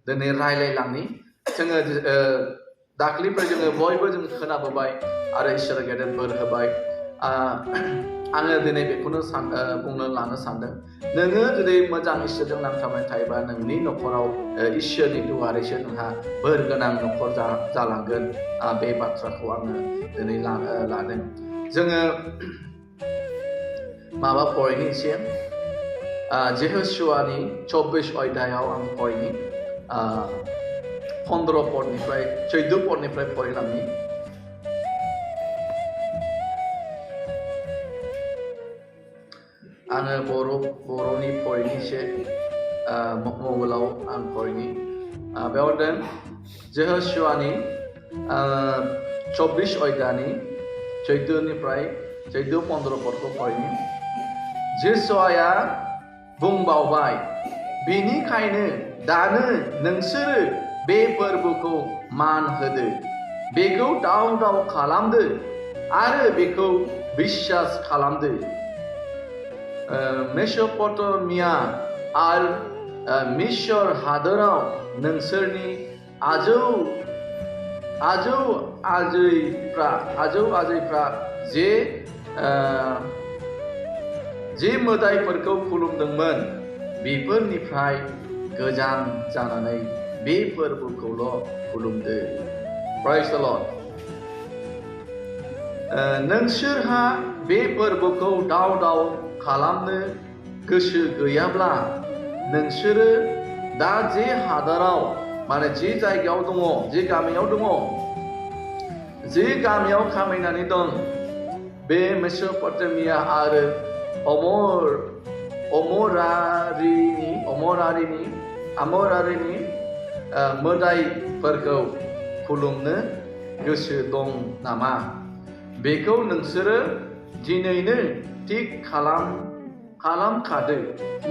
दिनै रायलायलांनि जोङो दाख्लिनिफ्राय जोङो बयबो जों खोनाबोबाय आरो इसोरा गेदेर बोर होबाय आङो दिनै बेखौनो बुंनो लानो सानदों नोङो जुदि मोजां इसोरजों नांथाबनानै थायोबा नोंनि न'खराव इसोरनि दुआरैसो नोंहा बोर गोनां न'खर जालांगोन बे बाथ्राखौ आङो दिनै लादों जोङो माबा फरायनि एसे जेहोशुआनि 24 अध्यायाव आं फरायनि 15 पदनिफ्राय 14 पदनिफ्राय फरायलांनि आङो बर'नि फरायनि एसे मबाइलाव आं फरायनि बेयाव होनदों जेहोशुआनि 24 अध्यायनि 14-15 पदखौ फरायनि जोशुआया बुंबावबाय बेनिखायनो दानो नोंसोरो बे फोरबोखौ मान होदो बेखौ दाव खालामदो आरो बेखौ बिश्वास खालामदो मेस'पटामिया आरो मिस्र हादोराव नोंसोरनि आजौ आजैफ्रा जे मोदाइफोरखौ खुलुमदोंमोन बेफोरनिफ्राय गोजान जानानै बे फोरबोखौल' खुलुमदो Praise the Lord नोंसोरहा बे फोरबोखौ दाव खालामनो गोसो गैयाब्ला नोंसोरो दा जे हादराव माने जे जायगायाव दङ जे गामियाव दङ जे गामियाव खामायनानै दं बे मेस'पटामिया आरो अमरारिनि मोदाइफोरखौ खुलुमनो गोसो दं नामा बेखौ नोंसोरो दिनैनो थिक खालामखादो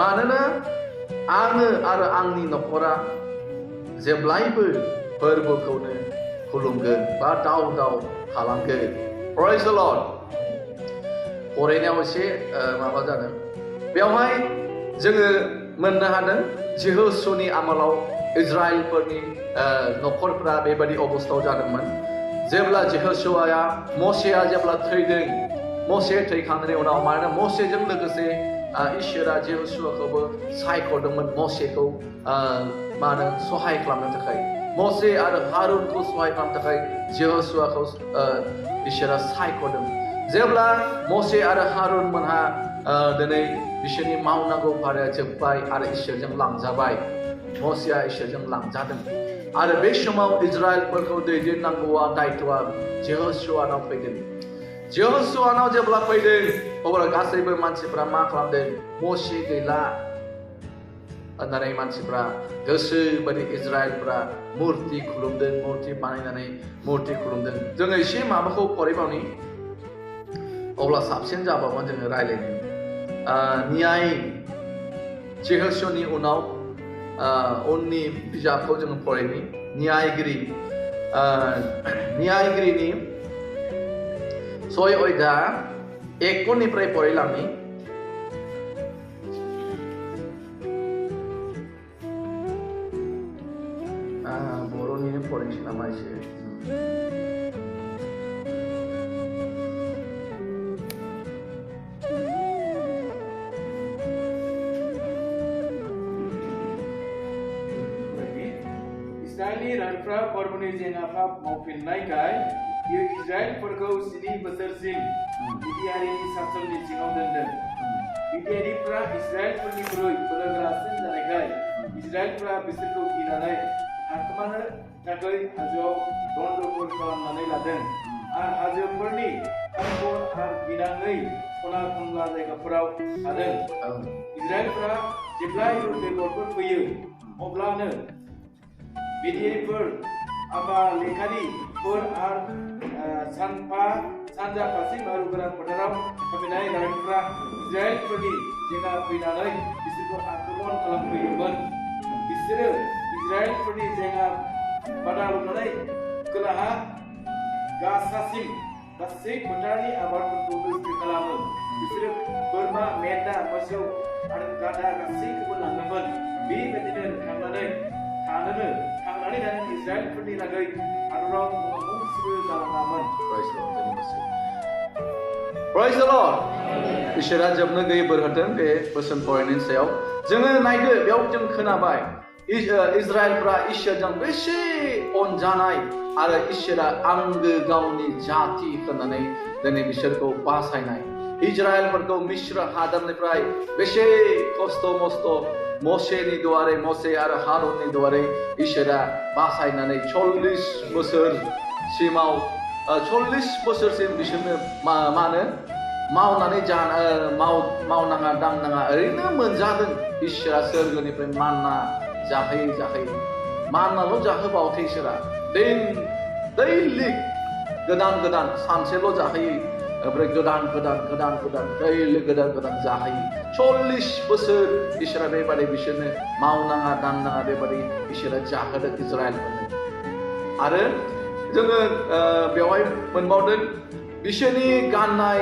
मानोना आङो आरो आंनि न'खरा जेब्लायबो फोरबोखौनो खुलुमगोन बा दाव खालामगोन Praise the Lord फरायनायाव एसे माबा जादों बेवहाय जोङो मोननो हादों जेहोशुनि आमोलाव इजराइलफोरनि न'खरफ्रा बेबायदि अबस्थायाव जादोंमोन जेब्ला जेहोशुआ मसेया जेब्ला थैदों मसे थैखांनायनि उनाव मानोना मसेजों लोगोसे इसोरा जेहोशुआखौबो सायख'दोंमोन मसेखौ सहाय खालामनो थाखाय मसे आरो हारुनखौ सहाय खालामनो थाखाय जेहोशुआखौ इसोरा सायख'दों जेब्ला मसे आरो हारुन मोनहा दिनै बिसोरनि मावनांगौ फारिया जोब्बाय आरो इसोरजों लांजाबाय मसेया इसोरजों लांजादों आरो बे समाव इजराइलफोरखौ दैदेननांगौआ दायथ'आ जेहोशुआनाव फैदों जेहोशुआनाव जेब्ला फैदों अब्ला गासैबो मानसिफ्रा मा खालामदों मसे गैला होननानै मानसिफ्रा गोसो बायदि इजराइलफ्रा मुर्ति खुलुमदों मुर्ति बानायनानै मुर्ति खुलुमदों जोङो एसे माबाखौ फरायबावनि अब्ला साबसिन जाबावगोन जोङो रायलायनो न्याय जेहोशुनि उनाव उननि बिजाबखौ जोङो फरायनि न्यायगिरिनि 6 अध्याय 1 पदनिफ्राय फरायलांनि बर'निनो फरायनोसै नामा एसे इस्राएलनि राजाफ्रा फोरबोनि जेंनाफ्रा मावफिननायखाय बियो इजराइलफोरखौ 7 बोसोरसिम बिदियारिनि सासननि सिङाव दोनदों बिदियारिफ्रा इजराइलफोरनिख्रुइ बोलोगोरासिन जानायखाय इजराइलफ्रा बिसोरखौ गिनानै थाखोमानो थाखाय हाजोआव दन्दरफोर खालामनानै लादों आरो हाजोफोरनि खंखर आरो गिनाङै खना खनला जायगाफोराव थादों इजराइलफ्रा जेब्लायबो बेगरफोर फोयो अब्लानो बिदियारिफोर आमालेकानिफोर आरो सानजा फारसे मारु गोनां फोथाराव थाफैनाय राजाफ्रा इजराइलफोरनि जेंना फैनानै बिसोरखौ आक्रमण खालामफैयोमोन बिसोरो इजराइलफोरनि जेंना बादा लुनानै खोलाहा गासासिम गासै फोथारनि आबादफोरखौ नस्थ' खालामो बिसोरो बोरमा मेन्दा मोसौ आरो गादा गासैखौबो लाङोमोन बेबायदिनो थांनानै थानोनो थांनानै थानो इजराइलफोरनि लागै हादराव गंसेबो गालाङामोन। Praise the Lord. इसोरा जोबनो गैयै बोर होथों बे बोसोन फरायनायनि सायाव जोङो नायदो बेयाव जों खोनाबाय इजराइलफ्रा इसोरजों बेसे अनजानाय आरो इसोरा आंगो गावनि जाति होननानै दिनै बिसोरखौ बासायनाय इजराइलफोरखौ मिस्र हादरनिफ्राय बेसे खस्थ' मस्थ' मसेनि दुआरे मसे आरो हारुननि दुआरे इसोरा बासायनानै 40 बोसोरसिमाव 40 बोसोरसिम बिसोरनो मा होनो मावनानै मावनाङा दांनाङा ओरैनो मोनजादों इसोरा सोरगोनिफ्राय मान्ना जाहोयै मान्नाल' जाहोबावाखै इसोरा दैलि गोदान सानसेल' जाहोयै ओमफ्राय गोदान दैलि गोदान जाहोयै 40 बोसोर इसोरा बेबादि बिसोरनो मावनाङा दांनाङा बेबादि इसोरा जाहोदों इजराइलफोरनो आरो जोङो बेवहाय मोनबावदों बिसोरनि गाननाय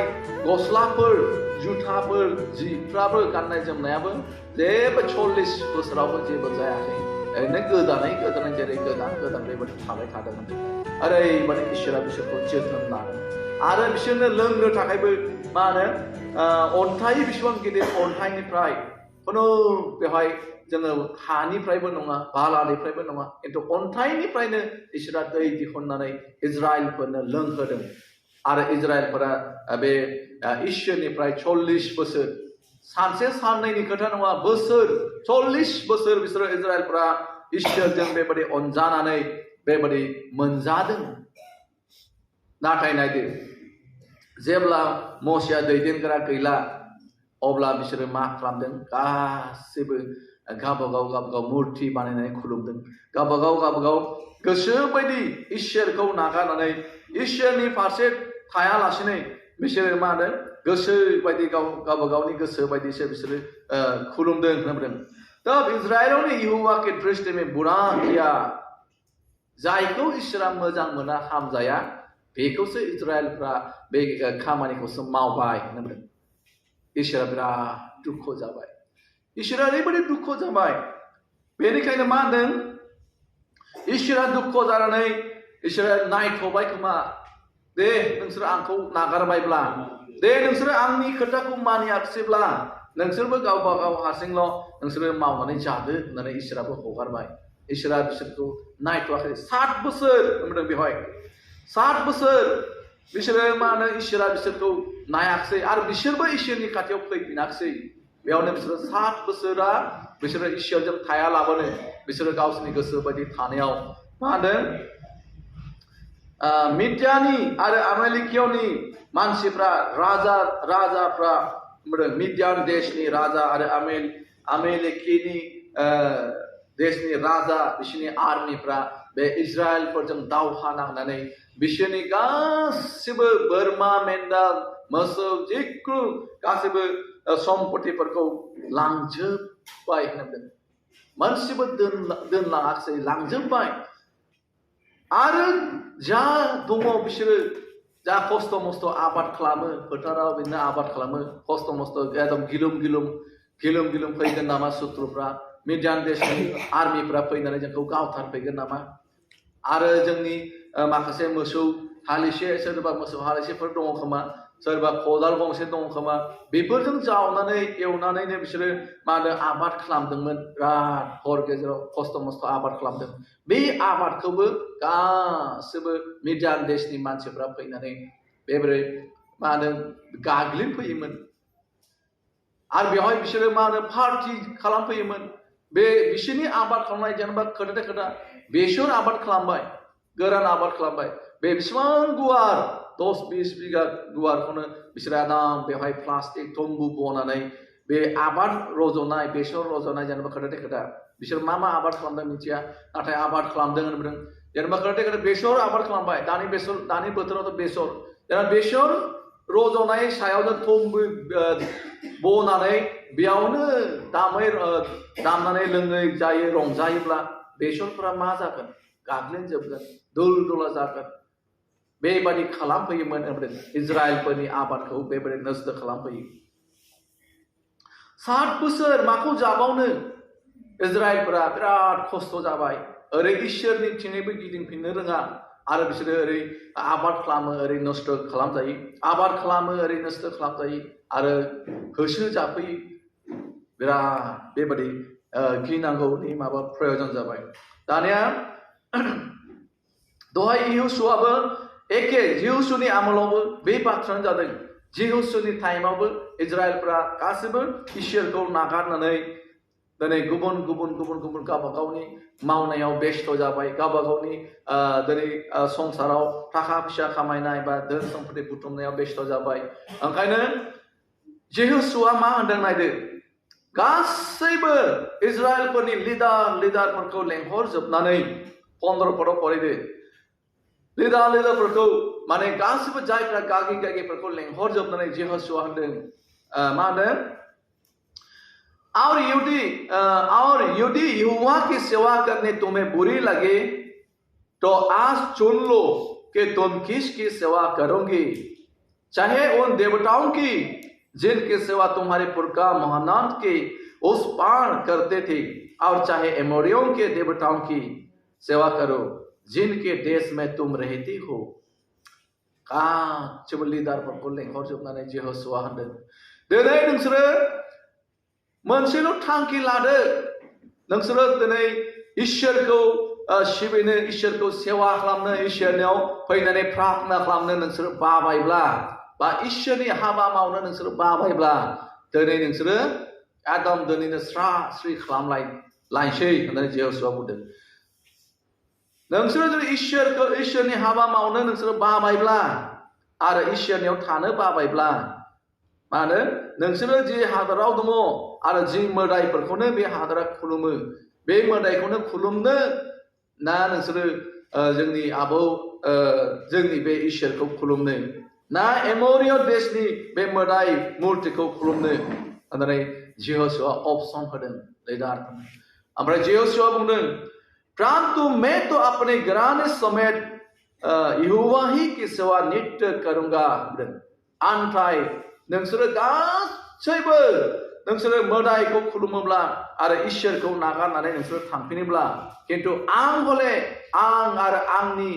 गस्लाफोर जुथाफोर जिफ्राबो गाननाय जोमनायाबो जेबो 40 बोसोरावबो जेबो जायाखै ओरैनो गोदानै जेरै गोदान बेबादि थाबाय थादोंमोन ओरैबादि इसोरा बिसोरखौ जोथोन लादों आरो बिसोरनो लोंनो थाखायबो मा होनो अन्थाइ बेसेबां गिदिर अन्थाइनिफ्राय खुनु बेवहाय जोङो हानिफ्रायबो नङा बालानिफ्रायबो नङा खिन्थु अन्थाइनिफ्रायनो इसोरा दै दिहुननानै इजराइलफोरनो लोंहोदों आरो इजराइलफोरा बे इसोरनिफ्राय 40 बोसोर सानसे साननैनि खोथा नङा बोसोर 40 बोसोर बिसोरो इजराइलफोरा इसोरजों बेबादि अनजानानै बेबादि मोनजादों नाथाय नायदो जेब्ला मसेया दैदेनग्रा गैला अब्ला बिसोरो मा खालामदों गासिबो गावबागाव मुर्ति बानायनानै खुलुमदों गावबागाव गोसो बायदि इसोरखौ नागारनानै इसोरनि फारसे थायालासिनो बिसोरो मा होनो गोसो बायदि गावबागावनि गोसो बायदिसो बिसोरो खुलुमदों होनदों तब इजराइलों ने यहोवा के दृष्टि में बुरा किया जायखौ इसोरा मोजां मोना हामजाया बेखौसो इजराइलफ्रा बे खामानिखौसो मावबाय होनदों इसोरा बिराद दुखु जाबाय इसोरा ओरैबायदि दुखु जाबाय बेनिखायनो मा होनदों इसोरा दुखु जानानै इसोरा नायथ'बाय खोमा दे नोंसोर आंखौ नागारबायब्ला दे नोंसोर आंनि खोथाखौ मानियाखिसैब्ला नोंसोरबो गावबागाव हारसिंल' नोंसोरो मावनानै जादो होननानै इसोराबो हगारबाय इसोरा बिसोरखौ नायथ'वाखै 60 बोसोर होनदों बेवहाय 60 बोसोर बिसोरो मा होनो इसोरा बिसोरखौ नायाखिसै आरो बिसोरबो इसोरनि खाथियाव फैफिनाखिसै बेयावनो बिसोरो 60 बोसोरा बिसोरो इसोरजों थायालाबानो बिसोरो गावसोरनि गोसो बायदि थानायाव मा होनदों मिडियानि आरो आमेलिकियानि मानसिफ्रा राजाफ्रा मिडियान देशनि राजा आरो आमेलिकिनि देशनि राजा बिसोरनि आर्मिफ्रा बे इजराइलफोरजों दावहा नांनानै बिसोरनि गासिबो बोरमा मेन्दा मोसौ जिखुनु गासिबो सम्पतिफोरखौ लांजोबबाय होनदों मोनसेबो दोनलाङाखिसै लांजोबबाय आरो जा दङ बिसोरो जा खस्थ' मस्थ' आबाद खालामो फोथाराव बिदिनो आबाद खालामो खस्थ' मस्थ' एकदम गिलुम फैगोन नामा सुथ्रुफ्रा मिडियान देशनि आर्मिफ्रा फैनानै जोंखौ गावथारफैगोन नामा आरो जोंनि माखासे मोसौ हालिसे सोरबा मोसौ हालिसेफोर दङ खोमा सोरबा खदाल गंसे दङ खोमा बेफोरजों जावनानै एवनानैनो बिसोरो मा होनो आबाद खालामदोंमोन बिराद हर गेजेराव खस्थ' मस्थ' आबाद खालामदों बे आबादखौबो गासिबो मिडियान देशनि मानसिफ्रा फैनानै बेबायदि मा होनो गाग्लिफैयोमोन आरो बेवहाय बिसोरो मा होनो पार्टि खालामफैयोमोन बे बिसोरनि आबाद खालामनाय जेनेबा खोथा बेसर आबाद खालामबाय गोरान आबाद खालामबाय बे बेसेबां गुवार 10-20 बिगा गुवारखौनो बिसोरो आराम बेवहाय प्लास्टिक तम्बु बनानै बे आबाद रज'नाय बेसर रज'नाय जेनेबा खोथा बिसोर मा आबाद खालामदों मिथिया नाथाय आबाद खालामदों होनदों जेनेबा खोथा बेसर आबाद खालामबाय दानि बोथोरावथ' बेसर जेनेबा बेसर रज'नाय सायावनो तम्बु बनानै बेयावनो दामनानै लोङै जायो रंजायोब्ला बेसरफोरा मा जागोन गाग्लिनजोबगोन दुल-दुला जागोन बेबादि खालामफैयोमोन होनदों इजराइलफोरनि आबादखौ बेबादि नस्थ' खालामफैयो 60 बोसोर माखौ जाबावनो इजराइलफोरा बिराद खस्थ' जाबाय ओरै इसोरनि थिङैबो गिदिंफिननो रोङा आरो बिसोरो ओरै आबाद खालामो ओरै नस्थ' खालामजायो आबाद खालामो ओरै नस्थ' खालामजायो आरो होसो जाफैयो बिराद बेबादि गिनांगौनि माबा प्रयजन जाबाय दानिया दहाय यहोशुआबो एखे यहोशुनि आमोलावबो बे बाथ्रायानो जादों यहोशुनि टाइमावबो इजराइलफ्रा गासैबो इसोरखौ नागारनानै दिनै गुबुन गावबा गावनि मावनायाव बेस्थ' जाबाय गावबा गावनि दिनै संसाराव थाखा फैसा खामायनाय बा धोन सम्पति बुथुमनायाव बेस्थ' जाबाय ओंखायनो यहोशुआ मा होनदों नायदो गासैबो इजराइलफोरनि लिडारफोरखौ लेंहरजोबनानै 15 पदआव फरायदो लिडारफोरखौ माने गासैबो जायफ्रा गागिफोरखौ लेंहरजोबनानै यहोशुआ होनदों मा होनदों और यदि यहोवा की सेवा करने तुम्हें बुरी लगे तो आज चुन लो कि तुम किसकी सेवा करोगे चाहे उन देवताओं की जिनकी सेवा तुम्हारे पुरखा महानंद के उस पार करते थे और चाहे एमोरियों के देवताओं की सेवा करो जिनके देश में तुम रहती हो गासिबो लिडारफोरखौ लेंहरजोबनानै यहोशुआ होनदों दिनै नोंसोरो मोनसेल' थांखि लादो नोंसोरो दिनै इसोरखौ सिबिनो इसोरखौ सेवा खालामनो इसोरनियाव फैनानै प्रार्थना खालामनो नोंसोरो बाबायब्ला बा इसोरनि हाबा मावनो नोंसोरो बाबायब्ला दिनै नोंसोरो एकदम दिनैनो स्रि खालामलायसै होननानै यहोशुआ बुंदों नोंसोरो जुदि इसोरनि हाबा मावनो नोंसोरो बाबायब्ला आरो इसोरनियाव थानो बाबायब्ला मा होनो नोंसोरो जि हादराव दङ आरो जि मोदायफोरखौनो बे हादरा खुलुमो बे मोदायखौनो खुलुमनो ना नोंसोरो जोंनि जोंनि बे इसोरखौ खुलुमनो ना एमोरिय देशनि बे मोदाय मुर्तिखौ खुलुमनो होननानै यहोशुआ अपसन होदों लिडारफोरनो ओमफ्राय यहोशुआ बुंदों परंतु मैं तो अपने घराने समेत यहोवा ही की सेवा नित्य करूंगा आन्थाय नोंसोरो गासैबो नोंसोरो मोदायखौ खुलुमोब्ला आरो इसोरखौ नागारनानै नोंसोरो थांफिनोब्ला किन्तु आं आरो आंनि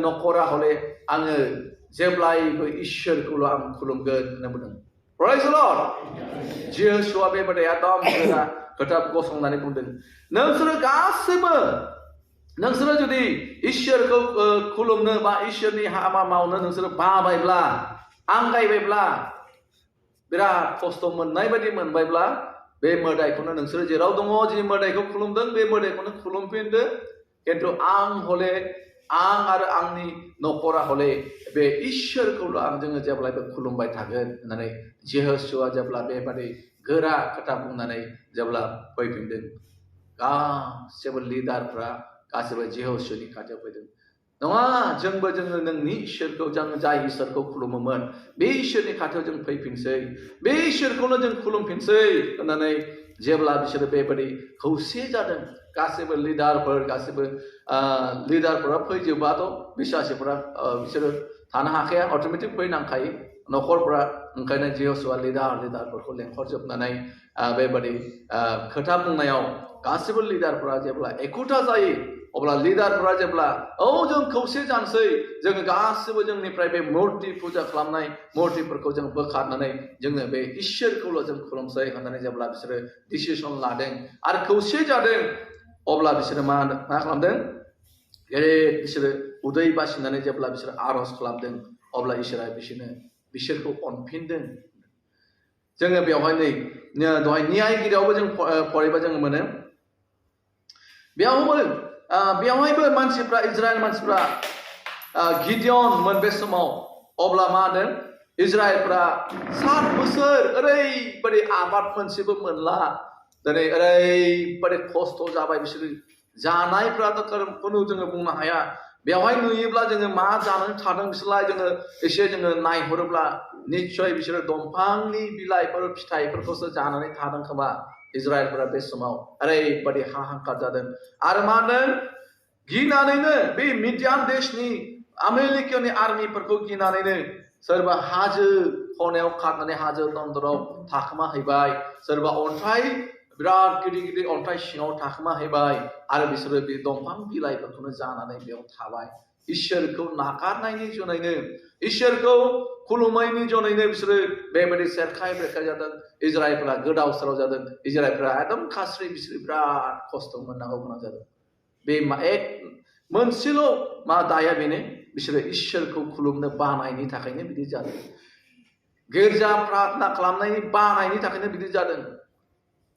नखरा हले आङो जेब्लायबो इसोरखौल' आं खुलुमगोन होनना बुंदों Praise the Lord यहोशुआ बेबादि एकदम खोथा गसंनानै बुंदों नोंसोरो गासैबो नोंसोरो जुदि इसोरखौ खुलुमनो बा इसोरनि हाबा मावनो नोंसोरो बाबायब्ला आंगायबायब्ला बिराद खस्थ' मोननाय बायदि मोनबायब्ला बे मोदायखौनो नोंसोरो जेराव दङ जि मोदायखौ खुलुमदों बे मोदायखौनो खुलुमफिनदो किन्तु आं आरो आंनि नखरा हले बे इसोरखौल' जोङो जेब्लायबो खुलुमबाय थागोन होननानै यहोशुआ जेब्ला बेबादि गोरा खोथा बुंनानै जेब्ला फैफिनदों गासैबो लिडारफ्रा गासैबो यहोशुनि खाथियाव फैदों नङा जोङो नोंनि इसोरखौ जों जाय इसोरखौ खुलुमोमोन बे इसोरनि खाथियाव जों फैफिनसै बे इसोरखौनो जों खुलुमफिनसै होननानै जेब्ला बिसोरो बेबादि खौसे जादों गासैबो लिडारफोरा फैजोबाथ' बिसासिफोरा बिसोरो थानो हाखाया अट'मेटिक फैनांखायो नखरफोरा ओंखायनो यहोशुआ लिडारफोरखौ लेंहरजोबनानै बेबादि खोथा बुंनायाव गासैबो लिडारफोरा जेब्ला एखुथा जायो अब्ला लिडारफोरा जेब्ला जों खौसे जानोसै जोङो गासैबो जोंनिफ्राय बे मुर्ति फुजा खालामनाय मुर्तिफोरखौ जों बोखारनानै जोङो बे इसोरखौल' जों खुलुमसै होननानै जेब्ला बिसोरो डिसिसन लादों आरो खौसे जादों अब्ला बिसोरो मा खालामदों बिसोरो उदै बासिनानै जेब्ला बिसोरो आर'ज खालामदों अब्ला इसोरा बिसोरखौ अनफिनदों जोङो बेवहाय दहाय न्यायगिरियावबो जों फरायबा जोङो मोनो बेवहायबो मानसिफ्रा इजराइल मानसिफ्रा गिदियनमोन बे समाव अब्ला मा होनदों इजराइलफ्रा 7 बोसोर ओरैबायदि आबाद मोनसेबो मोनला दिनै ओरैबायदि खस्थ' जाबाय बिसोरो जानायफ्राथ' खुनु जोङो बुंनो हाया बेवहाय नुयोब्ला जोङो मा जानानै थादों बिसोरलाय जोङो नायहरोब्ला निश्चय बिसोरो दंफांनि बिलाइफोर फिथाइफोरखौसो जानानै थादों खोमा इजराइलफोरा बे समाव ओरैबायदि हाहाकार जादों आरो मा होनदों गिनानैनो बे मिडियान देशनि आमेरिकानि आर्मिफोरखौ गिनानैनो सोरबा हाजो खनायाव खारनानै हाजो दन्दराव थाखोमा हैबाय सोरबा अन्थाइ बिराद गिदिर गिदिर अन्थाइ सिङाव थाखोमा हैबाय आरो बिसोरो बे दंफां बिलाइफोरखौनो जानानै बेयाव थाबाय इसोरखौ नागारनायनि जुनैनो इसोरखौ खुलुमैनि जुनैनो बिसोरो बेबायदि सेरखाय बेरखाय जादों इजराइलफोरा गोदाव सोराव जादों इजराइलफोरा एकदम खास्रि बिसोरो बिराद खस्थ' मोननांगौ गोनां जादों बे मोनसेल' मा दाया बेनो बिसोरो इसोरखौ खुलुमनो बानायनि थाखायनो बिदि जादों गिर्जा प्रार्थना खालामनायनि बानायनि थाखायनो बिदि जादों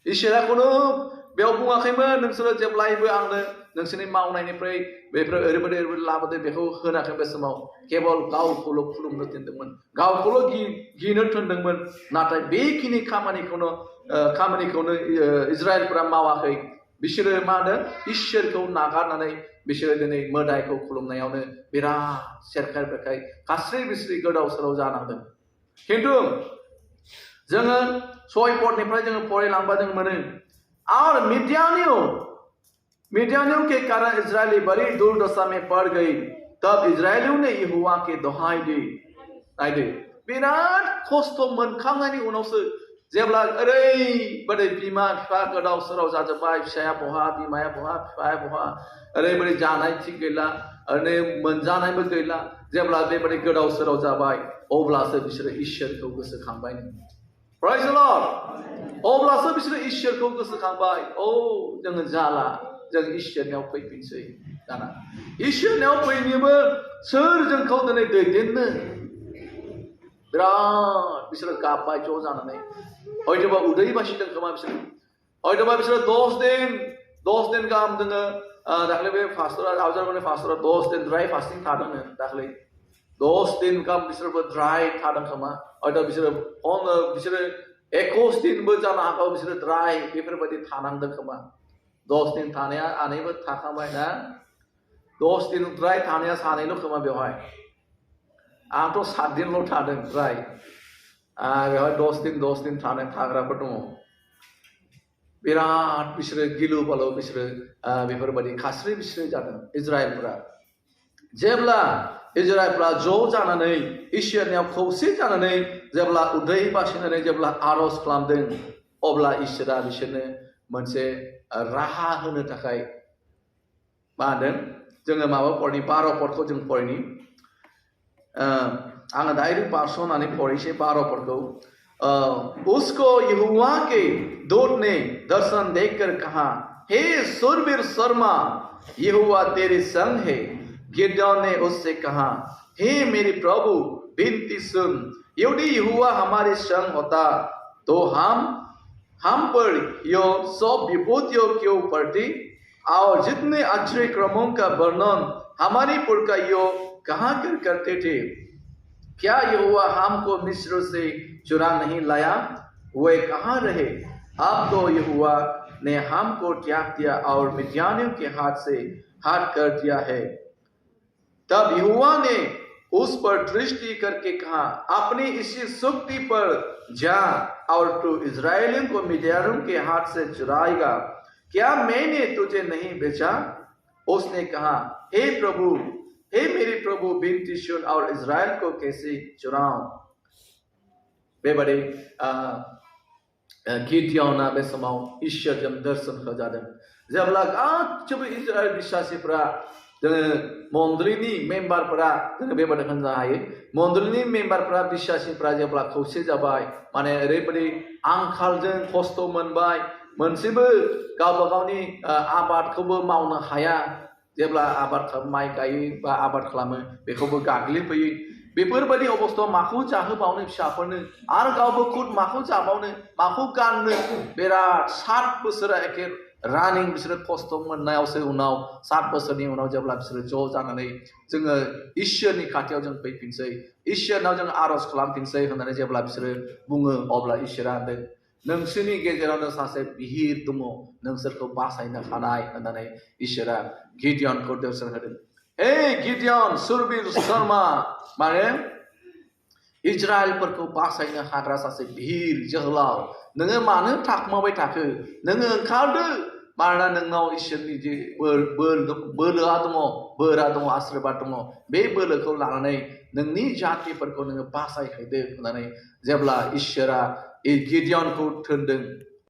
इसोरा खुनु बेयाव बुङाखैमोन नोंसोरो जेब्लायबो आंनो नोंसोरनि मावनायनिफ्राय बेफोर ओरैबायदि लाबोदो बेखौ होनाखै बे समाव केवल गावखौल' खुलुमनो थिनदोंमोन गावखौल' गिनो थिनदोंमोन नाथाय बेखिनि खामानिखौनो इजराइलफोरा मावाखै बिसोरो मा होनो इसोरखौ नागारनानै बिसोरो दिनै मोदायखौ खुलुमनायावनो बिराद सेरखाय बेरखाय खास्रि बिस्रि गोदाव सोराव जानांदों खिन्थु जोङो 6 पदनिफ्राय जोङो फरायलांबा जों मोनो और मिद्यानियों के कारण इजरायली बड़ी दुर्दशा में पड़ गई तब इजरायलियों ने यहोवा के दोहाई दी नायदो बिराद खस्थ' मोनखांनायनि उनावसो जेब्ला ओरैबायदि बिमा बिफा गोदाव सोराव जाजोब्बाय फिसाया बहा बिमाया बहा बिफाया बहा ओरैबायदि जानाय थिग गैला ओरैनो मोनजानायबो गैला जेब्ला बेबायदि गोदाव सोराव जाबाय अब्लासो बिसोरो इसोरखौ गोसोखांबाय Praise the Lord अब्लासो बिसोरो इसोरखौ गोसोखांबाय जोङो जाला जों इसोरनियाव फैफिनसै दाना इसोरनियाव फैनोबो सोर जोंखौ दिनै दैदेननो बिराद बिसोरो गाबबाय ज' जानानै हयतोबा उदै बासिदों खोमा बिसोरो हयतोबा बिसोरो 10 दिन गाहाम जोङो दाख्लै बे फास्टरा आवजारमाने फास्टरा 10 दिन ड्राइ फास्टिं थादोंनो दाख्लै 10 दिन गाहाम बिसोरबो ड्राइ थादों खोमा हयतो बिसोरो 21 दिनबो जानो हागौ बिसोरो ड्राइ बेफोरबायदि थानांदों खोमा 10 दिन थानाया आनैबो थाखांबाय ना 10 दिन ड्राइ थानाया सानैल' खोमा बेवहाय आंथ' 7 दिनल' थादों ड्राइ बेवहाय 10 दिन थाग्राफोर दङ बिराद बिसोरो गिलु बालु बिसोरो बेफोरबायदि खास्रि बिस्रि जादों इजराइलफोरा जेब्ला इजराइलफोरा ज' जानानै इसोरनियाव खौसे जानानै जेब्ला उदै बासिनानै जेब्ला आर'ज खालामदों अब्ला इसोरा बिसोरनो मोनसे राहा होनो थाखाय मा होनदों जोङो माबा फरायनि 12 पदखौ जों फरायनि आङो डाइरेक्ट पार्सनानै फरायसै 12 पदखौ उसको यहोवा के दूत ने दर्शन देखकर कहा हे सूरवीर शर्मा यहोवा तेरे संग है गिदोन ने उससे कहा हे मेरे प्रभु विनती सुन यदि यहोवा हमारे संग होता तो हम पर यो सब विपत्तियों क्यों पड़ती और जितने आश्चर्य क्रमों का वर्णन हमारे पुरखाओं कहाँ कर करते थे क्या यहोवा हमको मिस्र से चुरा नहीं लाया वे कहाँ रहे अब तो यहोवा ने हमको त्याग दिया और मिद्यानियों के हाथ से हाथ कर दिया है तब यहोवा ने उस पर दृष्टि करके कहा अपनी इसी शक्ति पर जा और तू इजरायलियों को मिद्यानियों के हाथ से चुराएगा क्या मैंने तुझे नहीं बेचा उसने कहा हे मेरे प्रभु विनती सुन और इजराइल को कैसे चुराऊं बेबादि गिदियना बे समाव इसोरजों दर्शन होजादों जेब्ला गासिबो इजराइल बिश्वासिफोरा जोङो मण्डलीनि मेम्बारफोरा जोङो बेबादि होननो हायो मण्डलीनि मेम्बारफोरा बिश्वासिफोरा जेब्ला खौसे जाबाय माने ओरैबायदि आंखालजों खस्थ' मोनबाय मोनसेबो गावबा गावनि आबादखौबो मावनो हाया जेब्ला आबाद माइ गायो बा आबाद खालामो बेखौबो गाग्लिफैयो बेफोरबायदि अबस्थायाव माखौ जाहोबावनो फिसाफोरनो आरो गावबो खुद माखौ जाबावनो माखौ गाननो बिराद 7 बोसोर एखे रानिं बिसोरो खस्थ' मोननायावसो उनाव 7 बोसोरनि उनाव जेब्ला बिसोरो ज' जानानै जोङो इसोरनि खाथियाव जों फैफिनसै इसोरनाव जों आर'ज खालामफिनसै होननानै जेब्ला बिसोरो बुङो अब्ला इसोरा होनदों नोंसोरनि गेजेरावनो सासे बिहिर दङ नोंसोरखौ बासायनो हानाय होननानै इसोरा गिदियनखौ दर्शन होदों हे गिदियन सुरवीर शर्मा माने इजराइलफोरखौ बासायनो हाग्रा सासे बिहिर जोहोलाव नोङो मानो थाखुमाबाय थाखो नोङो ओंखारदो मानोना नोंनाव इसोरनि जे बोलोआ दङ आशीर्बाद दङ बे बोलोखौ लानानै नोंनि जातिफोरखौ नोङो बासायहैदो होननानै जेब्ला इसोरा गिदियनखौ थिनदों